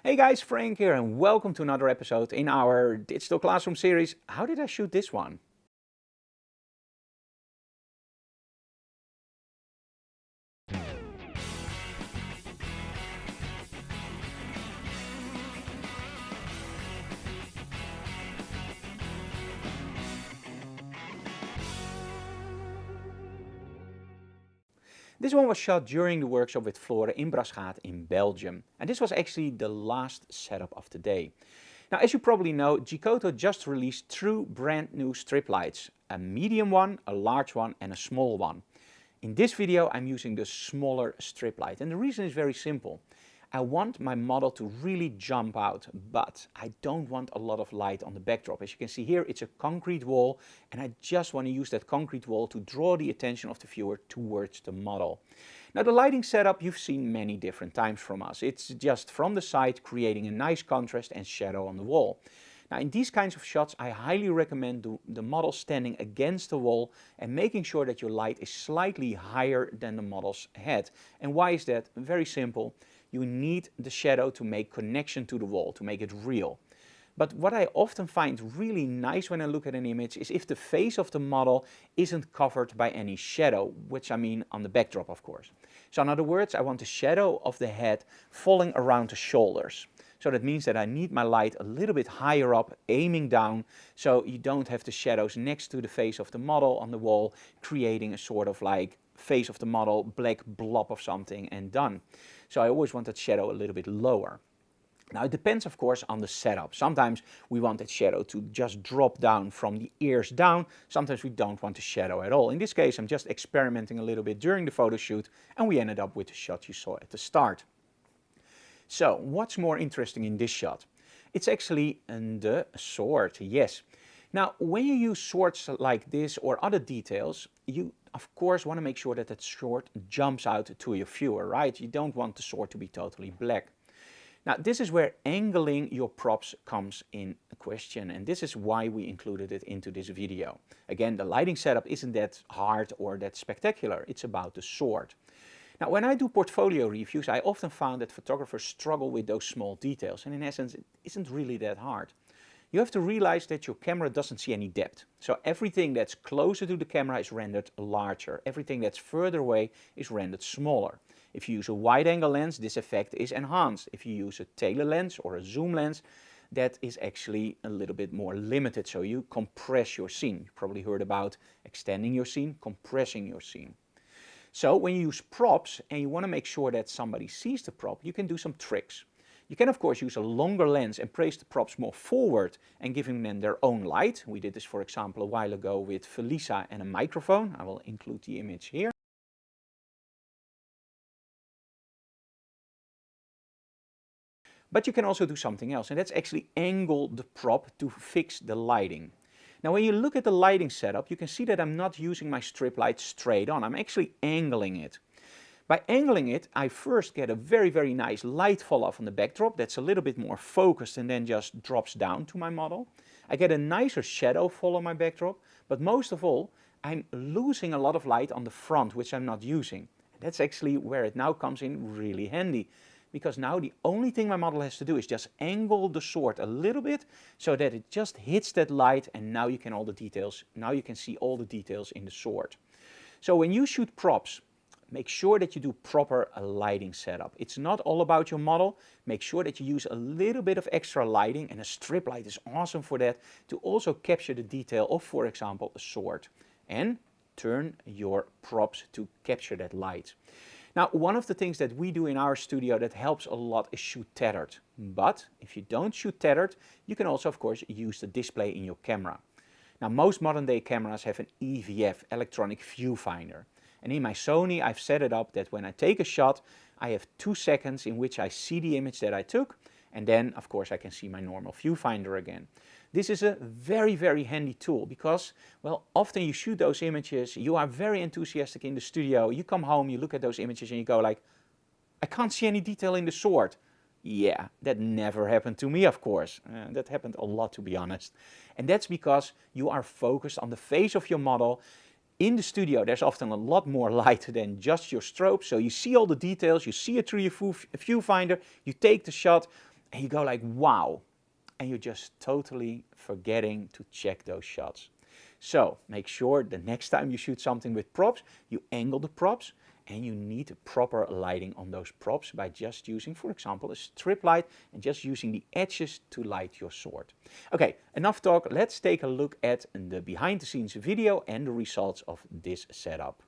Hey guys, Frank here and welcome to another episode in our digital classroom series. How did I shoot this one? This one was shot during the workshop with Flore in Braschaat in Belgium. And this was actually the last setup of the day. Now, as you probably know, Geekoto just released two brand new strip lights. A medium one, a large one and a small one. In this video, I'm using the smaller strip light. And the reason is very simple. I want my model to really jump out, but I don't want a lot of light on the backdrop. As you can see here, it's a concrete wall, and I just want to use that concrete wall to draw the attention of the viewer towards the model. Now, the lighting setup you've seen many different times from us. It's just from the side, creating a nice contrast and shadow on the wall. Now, in these kinds of shots, I highly recommend the model standing against the wall and making sure that your light is slightly higher than the model's head. And why is that? Very simple. You need the shadow to make connection to the wall, to make it real. But what I often find really nice when I look at an image is if the face of the model isn't covered by any shadow, which I mean on the backdrop, of course. So in other words, I want the shadow of the head falling around the shoulders. So that means that I need my light a little bit higher up, aiming down, so you don't have the shadows next to the face of the model on the wall, creating a sort of like face of the model, black blob of something and done. So I always want that shadow a little bit lower. Now it depends of course on the setup. Sometimes we want that shadow to just drop down from the ears down. Sometimes we don't want the shadow at all. In this case I'm just experimenting a little bit during the photo shoot and we ended up with the shot you saw at the start. So what's more interesting in this shot? It's actually the sword, yes. Now when you use swords like this or other details, you of course want to make sure that that sword jumps out to your viewer, right? You don't want the sword to be totally black. Now this is where angling your props comes in question, and this is why we included it into this video. Again, the lighting setup isn't that hard or that spectacular, it's about the sword. Now when I do portfolio reviews, I often found that photographers struggle with those small details, and in essence it isn't really that hard. You have to realize that your camera doesn't see any depth. So everything that's closer to the camera is rendered larger. Everything that's further away is rendered smaller. If you use a wide angle lens, this effect is enhanced. If you use a tele lens or a zoom lens, that is actually a little bit more limited. So you compress your scene. You probably heard about extending your scene, compressing your scene. So when you use props and you want to make sure that somebody sees the prop, you can do some tricks. You can of course use a longer lens and place the props more forward and giving them their own light. We did this for example a while ago with Felisa and a microphone. I will include the image here. But you can also do something else, and that's actually angle the prop to fix the lighting. Now when you look at the lighting setup, you can see that I'm not using my strip light straight on. I'm actually angling it. By angling it, I first get a very nice light fall off on the backdrop that's a little bit more focused and then just drops down to my model. I get a nicer shadow fall on my backdrop, but most of all, I'm losing a lot of light on the front, which I'm not using. That's actually where it now comes in really handy, because now the only thing my model has to do is just angle the sword a little bit so that it just hits that light, and now you can see all the details in the sword. So when you shoot props, make sure that you do proper lighting setup. It's not all about your model. Make sure that you use a little bit of extra lighting, and a strip light is awesome for that, to also capture the detail of, for example, a sword. And turn your props to capture that light. Now, one of the things that we do in our studio that helps a lot is shoot tethered. But if you don't shoot tethered, you can also, of course, use the display in your camera. Now, most modern day cameras have an EVF, electronic viewfinder. And in my Sony, I've set it up that when I take a shot, I have 2 seconds in which I see the image that I took, and then, of course, I can see my normal viewfinder again. This is a very handy tool because, well, often you shoot those images, you are very enthusiastic in the studio, you come home, you look at those images and you go like, I can't see any detail in the sword. Yeah, that never happened to me, of course. That happened a lot, to be honest. And that's because you are focused on the face of your model. In the studio, there's often a lot more light than just your strobe, so you see all the details, you see it through your viewfinder, you take the shot, and you go like, wow, and you're just totally forgetting to check those shots. So make sure the next time you shoot something with props, you angle the props, and you need proper lighting on those props by just using, for example, a strip light and just using the edges to light your sword. Okay, enough talk. Let's take a look at the behind the scenes video and the results of this setup.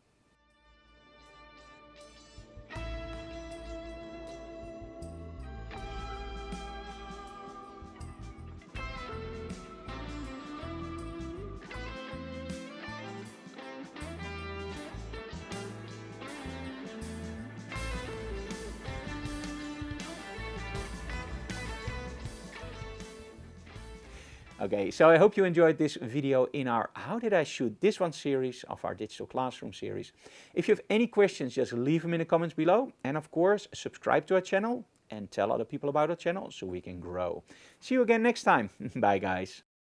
Okay, so I hope you enjoyed this video in our How Did I Shoot This One series of our digital classroom series. If you have any questions, just leave them in the comments below. And of course, subscribe to our channel and tell other people about our channel so we can grow. See you again next time. Bye guys.